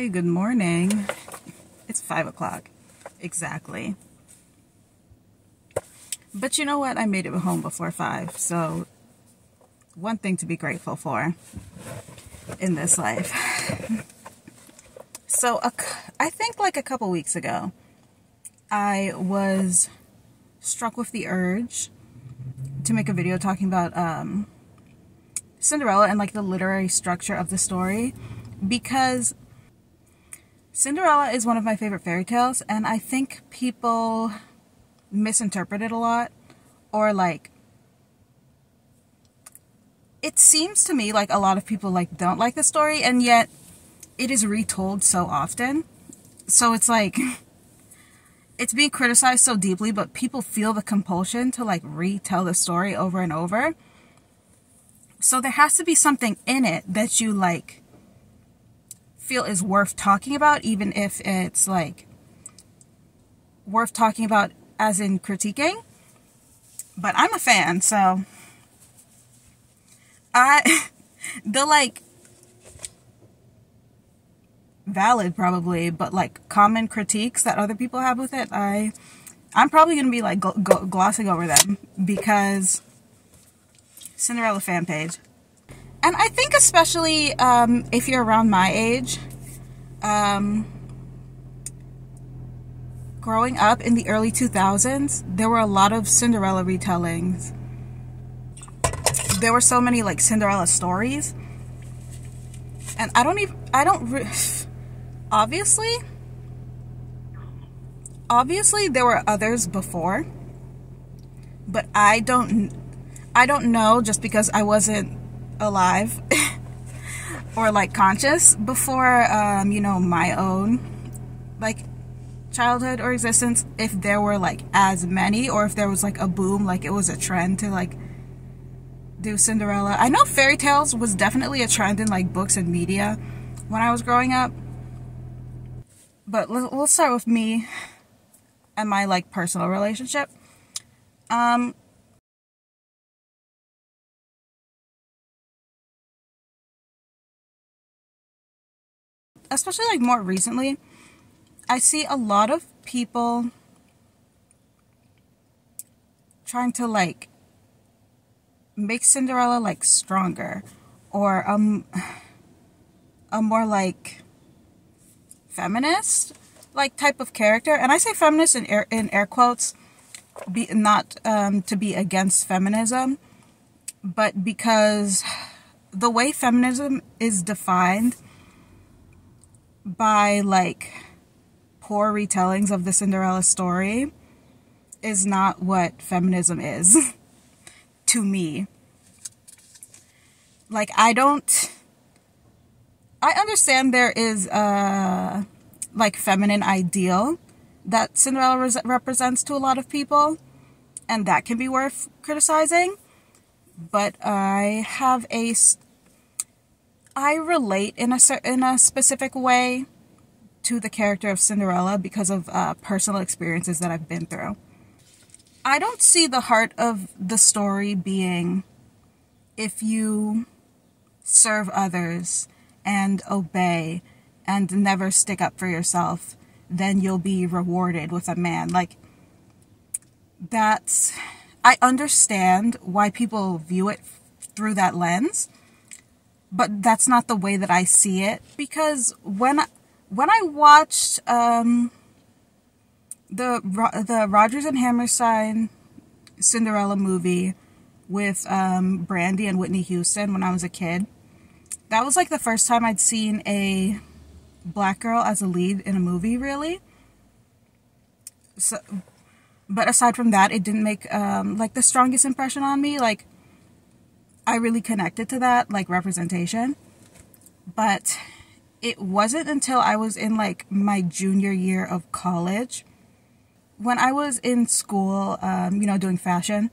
Hi, good morning. It's 5 o'clock. Exactly. But you know what? I made it home before 5, so one thing to be grateful for in this life. So I think like a couple weeks ago, I was struck with the urge to make a video talking about Cinderella and like the literary structure of the story, because Cinderella is one of my favorite fairy tales, and I think people misinterpret it a lot, or like it seems to me like a lot of people like don't like the story, and yet it is retold so often. So it's like it's being criticized so deeply, but people feel the compulsion to like retell the story over and over. So there has to be something in it that you like feel is worth talking about, even if it's like worth talking about as in critiquing. But I'm a fan, so the like valid probably, but like common critiques that other people have with it, I'm probably gonna be like glossing over them, because Cinderella fan page. And I think especially if you're around my age, growing up in the early 2000s, there were a lot of Cinderella retellings. There were so many like Cinderella stories. And obviously there were others before, but I don't know, just because I wasn't alive or like conscious before you know, my own like childhood or existence, if there were like as many, or if there was like a boom, like it was a trend to like do Cinderella. I know fairy tales was definitely a trend in like books and media when I was growing up, but we'll start with me and my like personal relationship. Especially like more recently, I see a lot of people trying to like make Cinderella like stronger, or a more like feminist like type of character. And I say feminist in air quotes, not to be against feminism, but because the way feminism is defined by like poor retellings of the Cinderella story is not what feminism is to me. Like I understand there is a like feminine ideal that Cinderella represents to a lot of people, and that can be worth criticizing, but I relate in a specific way to the character of Cinderella because of personal experiences that I've been through. I don't see the heart of the story being if you serve others and obey and never stick up for yourself, then you'll be rewarded with a man. Like, I understand why people view it through that lens, but that's not the way that I see it. Because when I watched the Rodgers and Hammerstein Cinderella movie with Brandy and Whitney Houston when I was a kid, that was like the first time I'd seen a black girl as a lead in a movie, really. So, but aside from that, it didn't make like the strongest impression on me. Like, I really connected to that like representation, but it wasn't until I was in like my junior year of college, when I was in school, you know, doing fashion.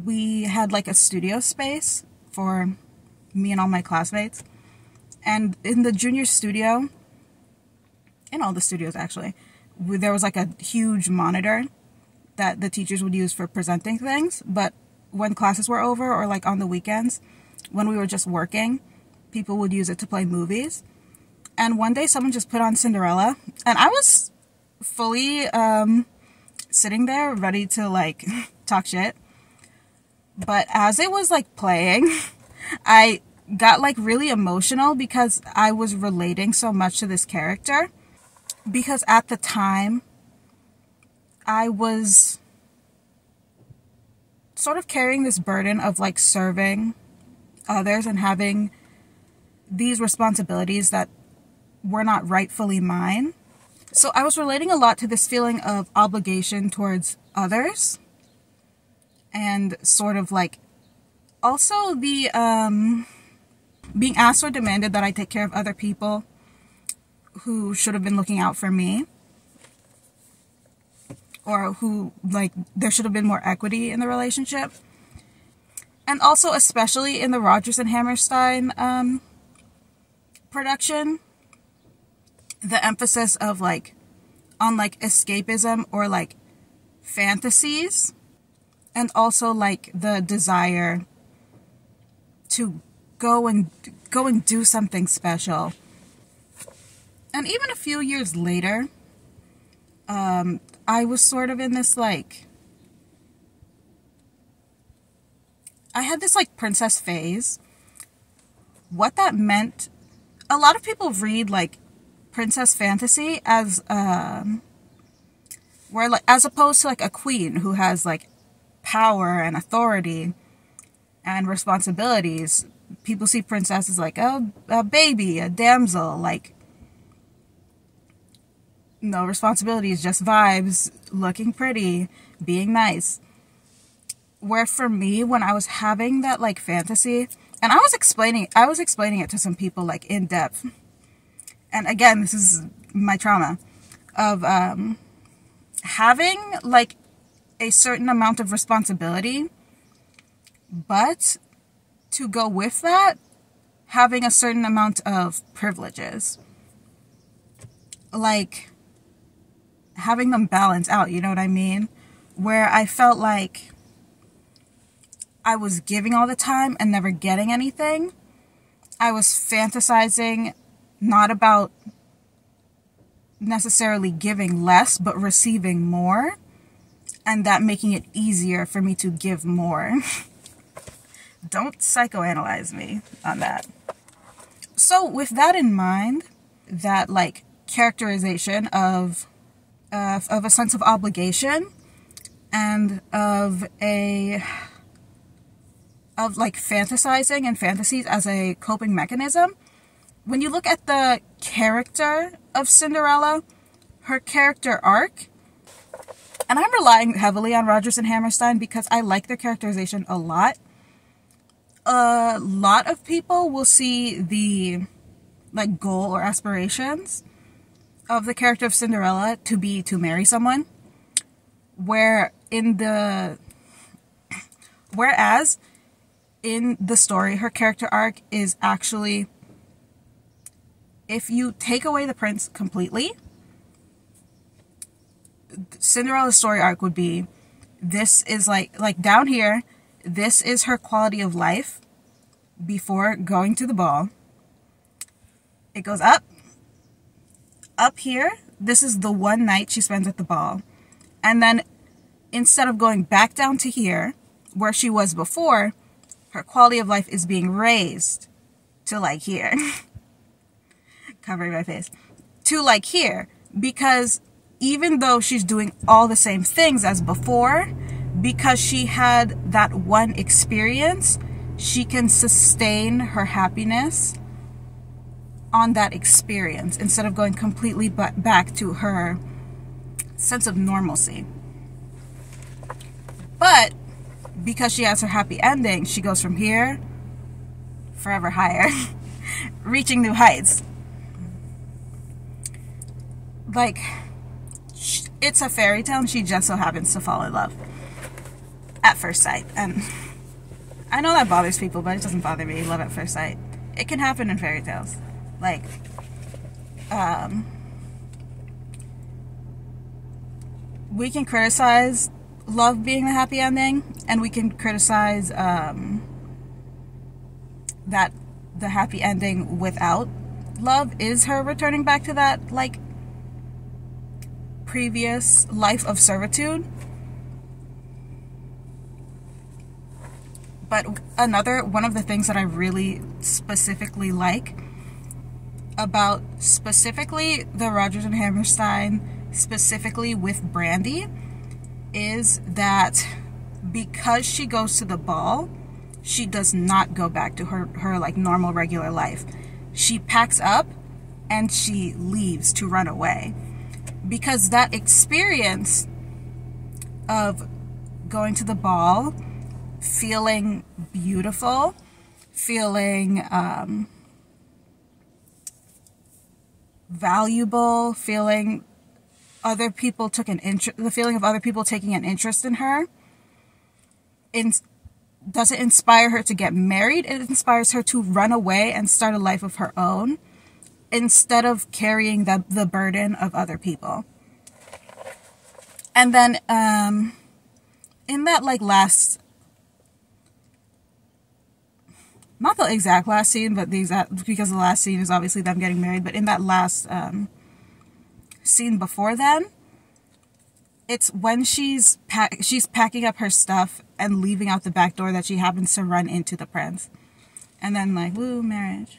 We had like a studio space for me and all my classmates, and in the junior studio, in all the studios actually, there was like a huge monitor that the teachers would use for presenting things. But when classes were over, or like on the weekends when we were just working, people would use it to play movies. And one day someone just put on Cinderella, and I was fully sitting there ready to like talk shit. But as it was like playing, I got like really emotional because I was relating so much to this character. Because at the time, I was sort of carrying this burden of like serving others and having these responsibilities that were not rightfully mine. So I was relating a lot to this feeling of obligation towards others, and sort of like also the being asked or demanded that I take care of other people who should have been looking out for me, or who, like, there should have been more equity in the relationship. And also, especially in the Rodgers and Hammerstein production, the emphasis of like on like escapism or like fantasies, and also like the desire to go and do something special. And even a few years later, I was sort of in this like, I had this like princess phase. What that meant, a lot of people read like princess fantasy as where like, as opposed to like a queen who has like power and authority and responsibilities. People see princess as like a baby, a damsel, like no responsibilities, just vibes, looking pretty, being nice. Where for me, when I was having that like fantasy, and I was explaining it to some people like in depth. And again, this is my trauma of having like a certain amount of responsibility, but to go with that, having a certain amount of privileges. Like having them balance out, you know what I mean? Where I felt like I was giving all the time and never getting anything. I was fantasizing not about necessarily giving less, but receiving more, and that making it easier for me to give more. Don't psychoanalyze me on that. So with that in mind, that like characterization of a sense of obligation and of like fantasizing and fantasies as a coping mechanism. When you look at the character of Cinderella, her character arc, and I'm relying heavily on Rodgers and Hammerstein because I like their characterization a lot. A lot of people will see the like goal or aspirations of the character of Cinderella to be to marry someone, whereas in the story, her character arc is actually, if you take away the prince completely, Cinderella's story arc would be, this is like down here, this is her quality of life before going to the ball. It goes up here, this is the one night she spends at the ball. And then instead of going back down to here, where she was before, her quality of life is being raised to like here. Covering my face. To like here. Because even though she's doing all the same things as before, because she had that one experience, she can sustain her happiness on that experience instead of going completely back to her sense of normalcy. But because she has her happy ending, she goes from here forever higher, reaching new heights. Like, it's a fairy tale and she just so happens to fall in love at first sight. And I know that bothers people, but it doesn't bother me. Love at first sight. It can happen in fairy tales. Like, we can criticize love being the happy ending, and we can criticize that the happy ending without love is her returning back to that, like, previous life of servitude. But one of the things that I really specifically like about specifically the Rodgers and Hammerstein, specifically with Brandy, is that because she goes to the ball, she does not go back to her like normal regular life. She packs up and she leaves to run away, because that experience of going to the ball, feeling beautiful, feeling valuable, feeling other people took an interest, the feeling of other people taking an interest in her, doesn't inspire her to get married. It inspires her to run away and start a life of her own, instead of carrying the burden of other people. And then in that like last, not the exact last scene, but the exact, because the last scene is obviously them getting married, but in that last scene before then, it's when she's packing up her stuff and leaving out the back door that she happens to run into the prince. And then like, woo, marriage.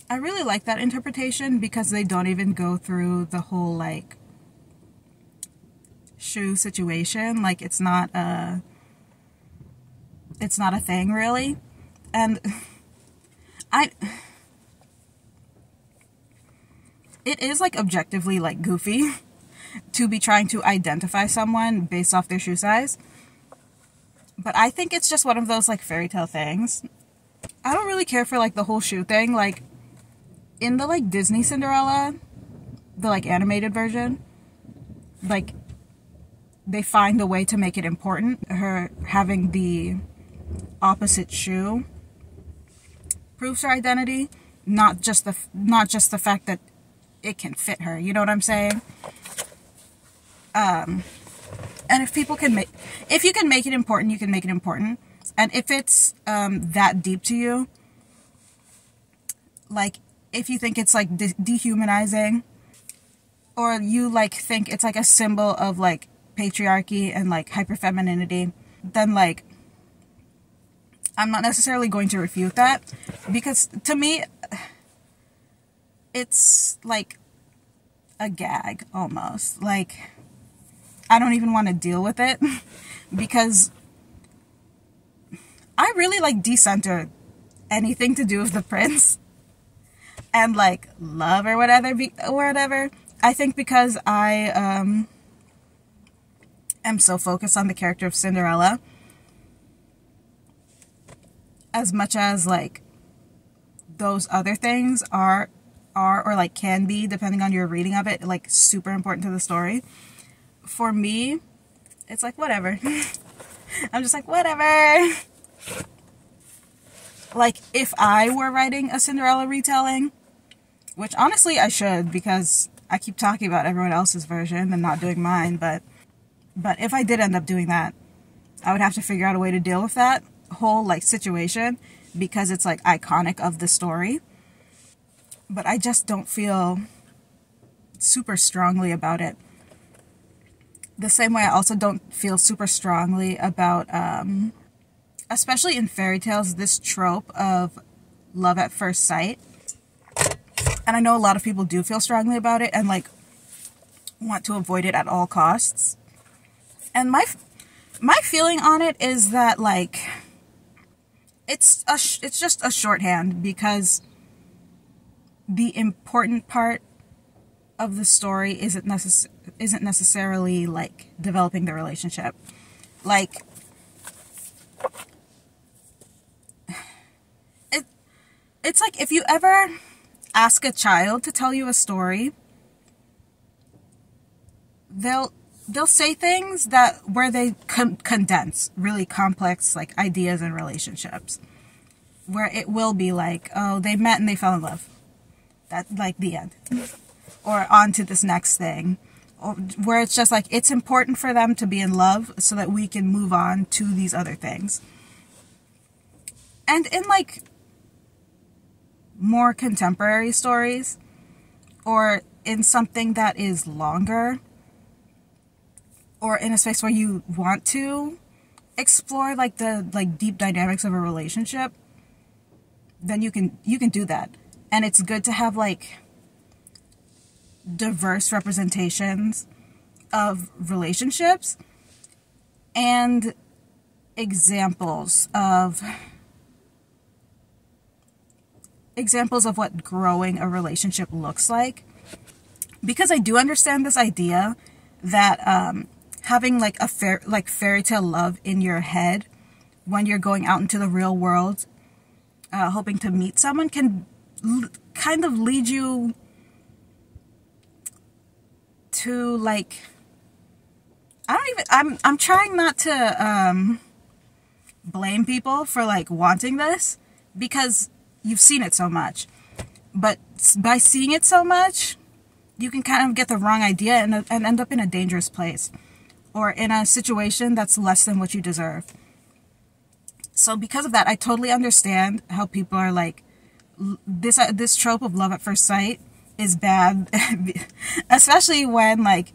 I really like that interpretation, because they don't even go through the whole like shoe situation. Like, it's not a thing really. And it is like objectively like goofy to be trying to identify someone based off their shoe size. But I think it's just one of those like fairy tale things. I don't really care for like the whole shoe thing. Like in the like Disney Cinderella, the like animated version, like they find a way to make it important. Her having the opposite shoe proves her identity, not just the fact that it can fit her. You know what I'm saying? And if you can make it important, you can make it important. And if it's that deep to you, like if you think it's like dehumanizing, or you like think it's like a symbol of like patriarchy and like hyperfemininity, then like I'm not necessarily going to refute that, because to me it's like a gag almost. Like I don't even want to deal with it because I really like decenter anything to do with the prince and like love or whatever. I think because I am so focused on the character of Cinderella, as much as like those other things are or like can be, depending on your reading of it, like super important to the story. For me, it's like whatever. I'm just like whatever. Like if I were writing a Cinderella retelling, which honestly I should, because I keep talking about everyone else's version and not doing mine, but if I did end up doing that, I would have to figure out a way to deal with that whole like situation, because it's like iconic of the story. But I just don't feel super strongly about it. The same way I also don't feel super strongly about, especially in fairy tales, this trope of love at first sight. And I know a lot of people do feel strongly about it and like want to avoid it at all costs. And my feeling on it is that like it's just a shorthand, because the important part of the story isn't necessarily like developing the relationship. Like it's like if you ever ask a child to tell you a story, they'll say things where they condense really complex like ideas and relationships, where it will be like, oh, they met and they fell in love. That like the end. Or on to this next thing. Or where it's just like, it's important for them to be in love so that we can move on to these other things. And in like more contemporary stories, or in something that is longer, or in a space where you want to explore like the deep dynamics of a relationship, then you can do that. And it's good to have like diverse representations of relationships and examples of what growing a relationship looks like. Because I do understand this idea that having like a fairy tale love in your head when you're going out into the real world, hoping to meet someone, can kind of lead you to like, I'm trying not to blame people for like wanting this, because you've seen it so much. But by seeing it so much, you can kind of get the wrong idea and end up in a dangerous place, or in a situation that's less than what you deserve. So because of that, I totally understand how people are like, this trope of love at first sight is bad, especially when like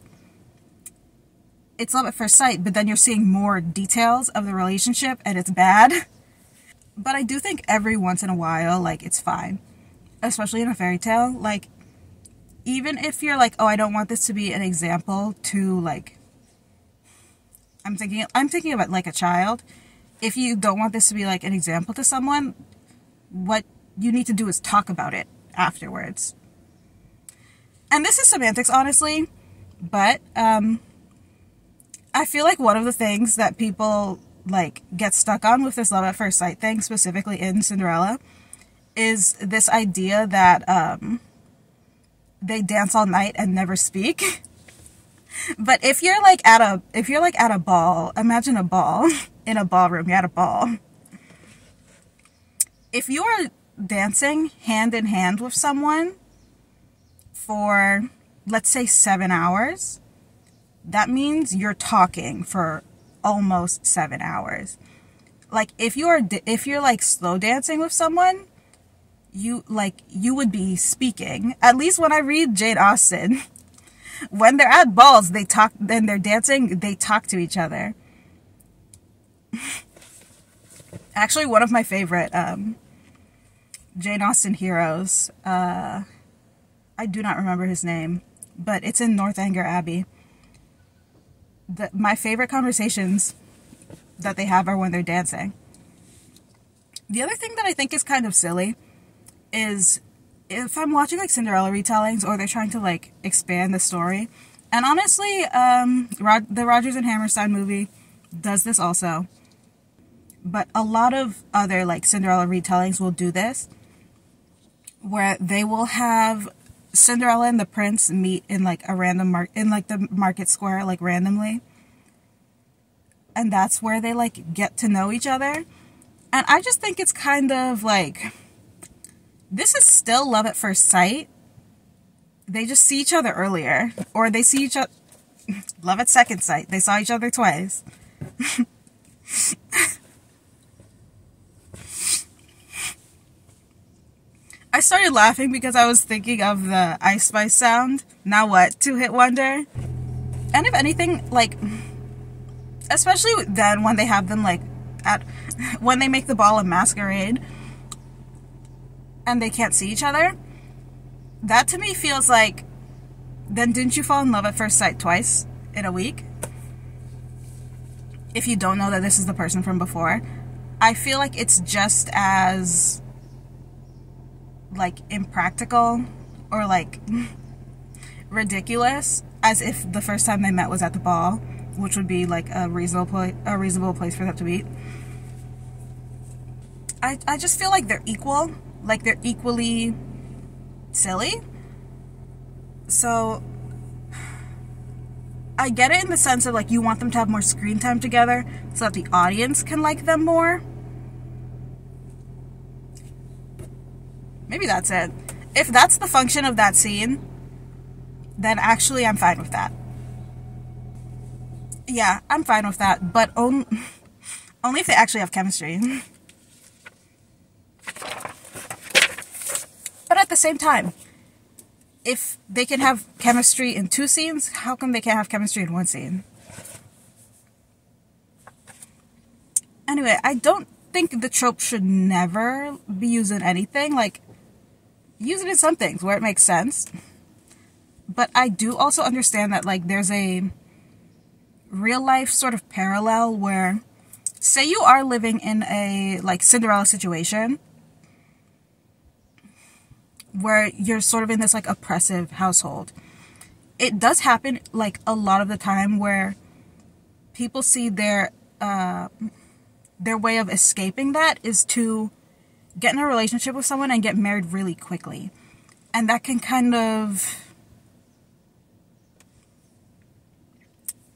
it's love at first sight, but then you're seeing more details of the relationship and it's bad. But I do think every once in a while, like, it's fine, especially in a fairy tale. Like, even if you're like, oh, I don't want this to be an example to like, I'm thinking about like a child. If you don't want this to be like an example to someone, what you need to do is talk about it afterwards. And this is semantics, honestly, but I feel like one of the things that people like get stuck on with this love at first sight thing, specifically in Cinderella, is this idea that they dance all night and never speak. But if you're like at a ball, imagine a ball in a ballroom, you're at a ball. If you are dancing hand in hand with someone for, let's say, 7 hours, that means you're talking for almost 7 hours. Like, if you're like slow dancing with someone, you would be speaking. At least when I read Jane Austen, when they're at balls, they talk, and they're dancing, they talk to each other. Actually, one of my favorite Jane Austen heroes, I do not remember his name, but it's in Northanger Abbey. My favorite conversations that they have are when they're dancing. The other thing that I think is kind of silly is if I'm watching like Cinderella retellings, or they're trying to like expand the story, and honestly, the Rodgers and Hammerstein movie does this also, but a lot of other like Cinderella retellings will do this, where they will have Cinderella and the prince meet in like a random the market square, like randomly, and that's where they like get to know each other. And I just think it's kind of like, this is still love at first sight. They just see each other earlier, or they see each other love at second sight. They saw each other twice. I started laughing because I was thinking of the Ice Spice sound. Now what? Two-hit wonder? And if anything, like, especially then when they have them, like, when they make the ball a masquerade and they can't see each other, that to me feels like, then didn't you fall in love at first sight twice in a week? If you don't know that this is the person from before. I feel like it's just as like impractical or like ridiculous as if the first time they met was at the ball, which would be like a reasonable place for them to meet. I just feel like they're equal, like they're equally silly. So I get it in the sense of like you want them to have more screen time together so that the audience can like them more. Maybe that's it. If that's the function of that scene, then actually I'm fine with that. Yeah, I'm fine with that, but only if they actually have chemistry. But at the same time, if they can have chemistry in 2 scenes, how come they can't have chemistry in 1 scene? Anyway, I don't think the trope should never be used in anything. Like, use it in some things where it makes sense. But I do also understand that, like, there's a real life sort of parallel where, say you are living in a, like, Cinderella situation where you're sort of in this, like, oppressive household. It does happen, like, a lot of the time where people see their way of escaping that is to get in a relationship with someone and get married really quickly. And that can kind of,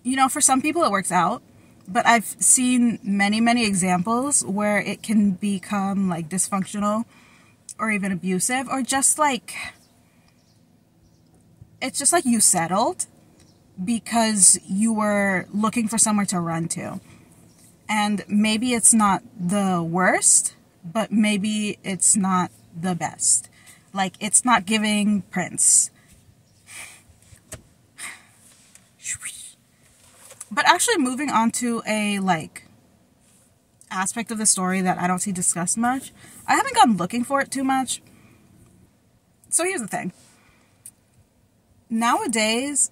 you know, for some people it works out, but I've seen many, many examples where it can become, like, dysfunctional or even abusive, or just like, it's just like you settled because you were looking for somewhere to run to. And maybe it's not the worst, but maybe it's not the best. Like, it's not giving Prince. But actually, moving on to a, like, aspect of the story that I don't see discussed much. I haven't gone looking for it too much. So here's the thing. Nowadays,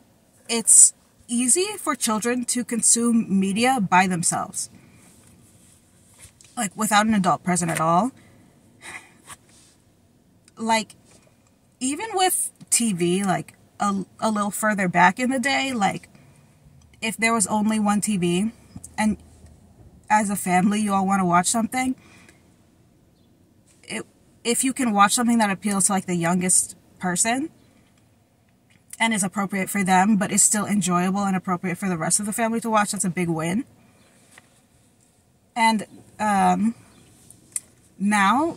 it's easy for children to consume media by themselves. Like, without an adult present at all. Like, even with TV, like, a little further back in the day, like, if there was only one TV, and as a family you all want to watch something, if you can watch something that appeals to, like, the youngest person, and is appropriate for them, but is still enjoyable and appropriate for the rest of the family to watch, that's a big win. And now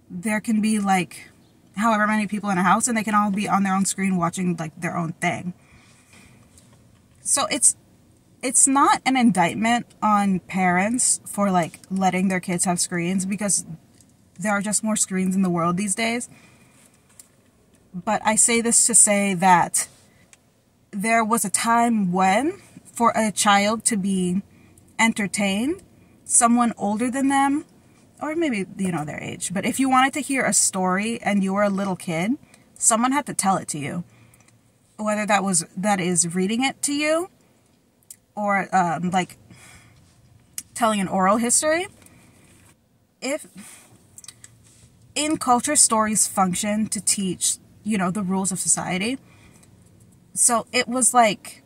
there can be, like, however many people in a house, and they can all be on their own screen watching, like, their own thing. So it's not an indictment on parents for, like, letting their kids have screens, because there are just more screens in the world these days. But I say this to say that there was a time when, for a child to be entertained, someone older than them, or maybe, you know, their age, but if you wanted to hear a story and you were a little kid, someone had to tell it to you. Whether that is reading it to you, or like telling an oral history. If in culture, stories function to teach, you know, the rules of society. So it was, like,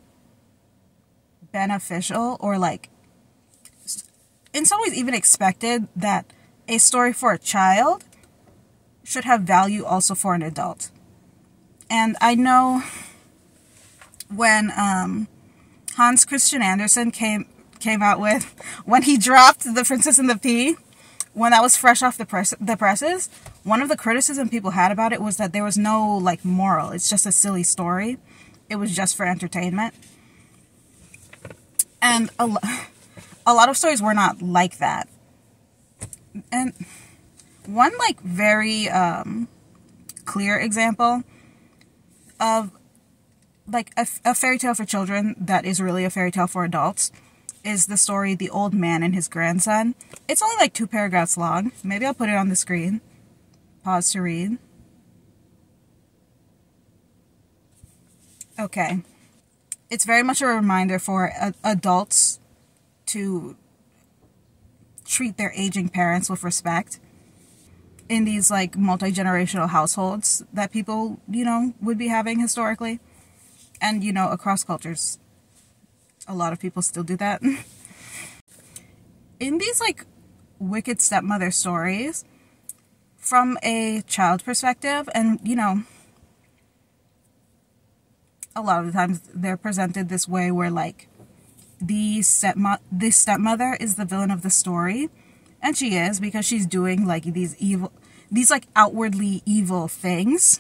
beneficial, or, like, in some ways even expected, that a story for a child should have value also for an adult. And I know when Hans Christian Andersen came out with, when he dropped The Princess and the Pea, when that was fresh off the presses, one of the criticism people had about it was that there was no, like, moral. It's just a silly story. It was just for entertainment. And a lot of stories were not like that. And one, like, very clear example of, like, a fairy tale for children that is really a fairy tale for adults is the story The Old Man and His Grandson. It's only, like, 2 paragraphs long. Maybe I'll put it on the screen. Pause to read. Okay. It's very much a reminder for adults to treat their aging parents with respect in these, like, multi-generational households that people, you know, would be having historically. And, you know, across cultures, a lot of people still do that. In these, like, wicked stepmother stories, from a child perspective, and, you know, a lot of the times they're presented this way where, like, the stepmother is the villain of the story, and she is, because she's doing, like, these like, outwardly evil things.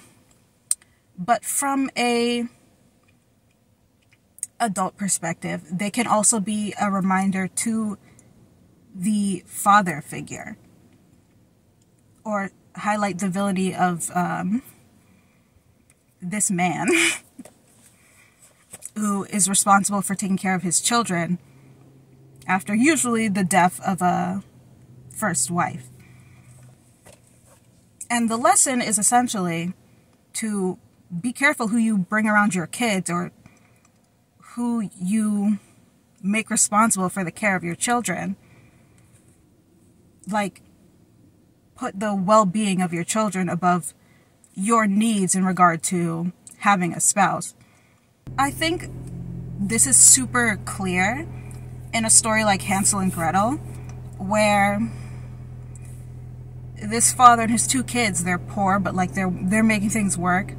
But from a adult perspective, they can also be a reminder to the father figure, or highlight the villainy of this man who is responsible for taking care of his children after usually the death of a first wife. And the lesson is essentially to be careful who you bring around your kids or who you make responsible for the care of your children. Like, put the well-being of your children above your needs in regard to having a spouse. I think this is super clear in a story like Hansel and Gretel, where this father and his two kids, they're poor, but like they're making things work.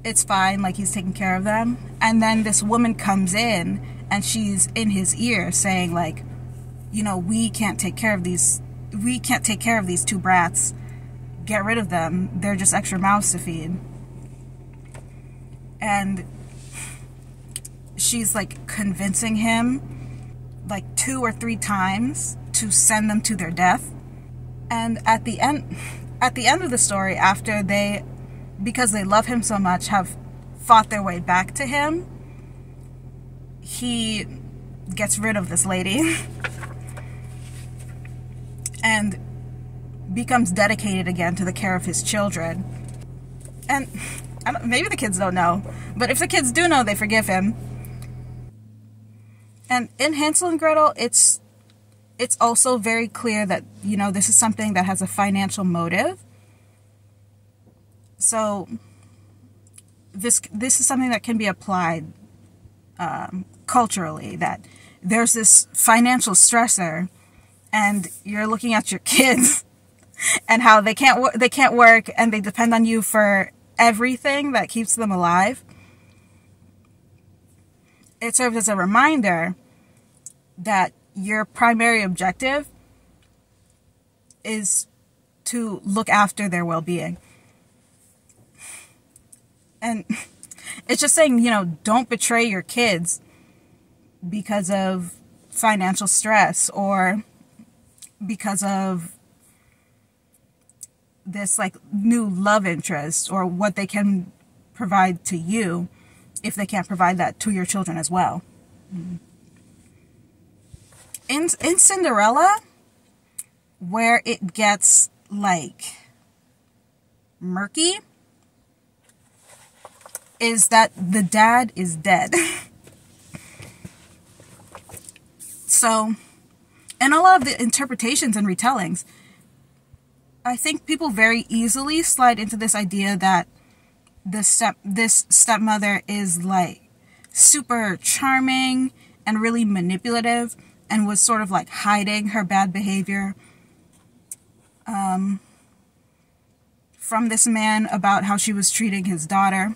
It's fine, like he's taking care of them. And then this woman comes in and she's in his ear saying like, you know, we can't take care of these two brats. Get rid of them. They're just extra mouths to feed. And she's like convincing him like 2 or 3 times to send them to their death. And at the end of the story, after they, because they love him so much, have fought their way back to him, he gets rid of this lady and becomes dedicated again to the care of his children. And maybe the kids don't know, but if the kids do know, they forgive him. And in Hansel and Gretel, it's also very clear that, you know, this is something that has a financial motive. So this is something that can be applied culturally, that there's this financial stressor and you're looking at your kids and how they can't work and they depend on you for everything that keeps them alive. It serves as a reminder that your primary objective is to look after their well-being. And it's just saying, you know, don't betray your kids because of financial stress or because of this like new love interest or what they can provide to you if they can't provide that to your children as well. In Cinderella, where it gets like murky, is that the dad is dead. So, in a lot of the interpretations and retellings, I think people very easily slide into this idea that this stepmother is like super charming and really manipulative and was sort of like hiding her bad behavior from this man about how she was treating his daughter,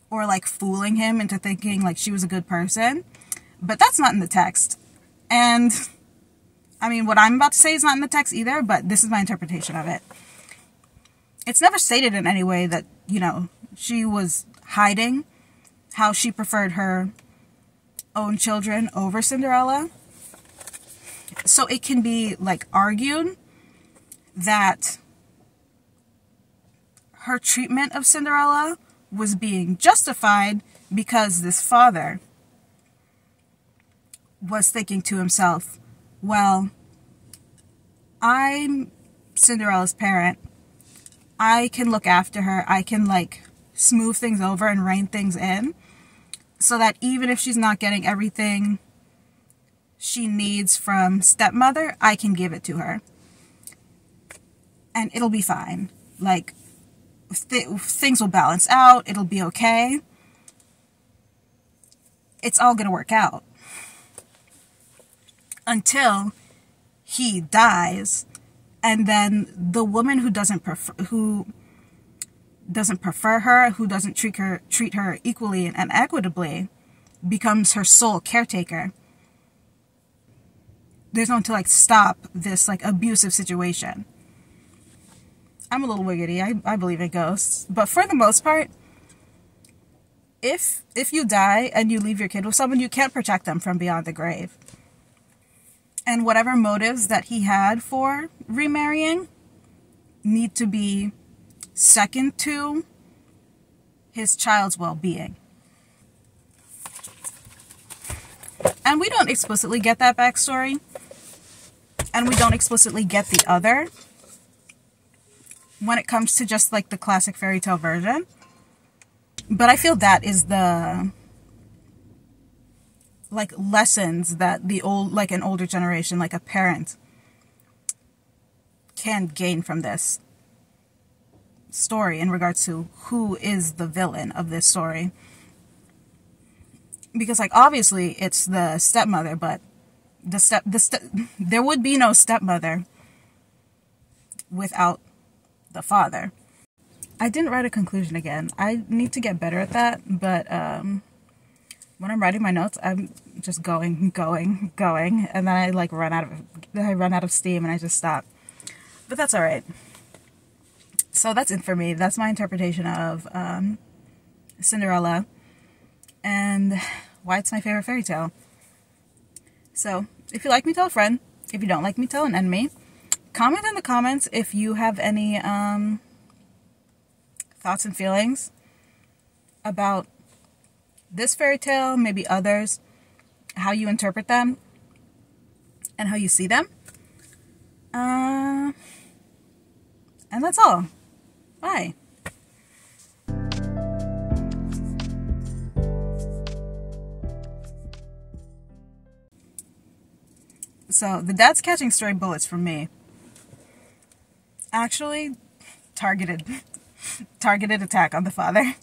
or like fooling him into thinking like she was a good person. But that's not in the text. And I mean, what I'm about to say is not in the text either, but this is my interpretation of it. It's never stated in any way that, you know, she was hiding how she preferred her own children over Cinderella. So it can be like argued that her treatment of Cinderella was being justified because this father was thinking to himself, well, I'm Cinderella's parent. I can look after her. I can like smooth things over and rein things in so that even if she's not getting everything she needs from stepmother, I can give it to her. And it'll be fine. Like, things will balance out. It'll be okay. It's all going to work out. Until he dies, and then the woman who doesn't prefer her, who doesn't treat her equally and equitably, becomes her sole caretaker. There's no one to like stop this like abusive situation. I'm a little wiggity. I believe in ghosts, but for the most part, if you die and you leave your kid with someone, you can't protect them from beyond the grave. And whatever motives that he had for remarrying need to be second to his child's well-being. And we don't explicitly get that backstory. And we don't explicitly get the other when it comes to just like the classic fairy tale version. But I feel that is the like lessons that the old, like an older generation, like a parent, can gain from this story in regards to who is the villain of this story. Because like obviously it's the stepmother, but there would be no stepmother without the father. I didn't write a conclusion again. I need to get better at that, but when I'm writing my notes, I'm just going, and then I like run out of steam and I just stop. But that's all right. So that's it for me. That's my interpretation of Cinderella and why it's my favorite fairy tale. So if you like me, tell a friend. If you don't like me, tell an enemy. Comment in the comments if you have any thoughts and feelings about this fairy tale, maybe others, how you interpret them, and how you see them. And that's all. Bye. So, the dad's catching stray bullets from me. Actually, targeted attack on the father.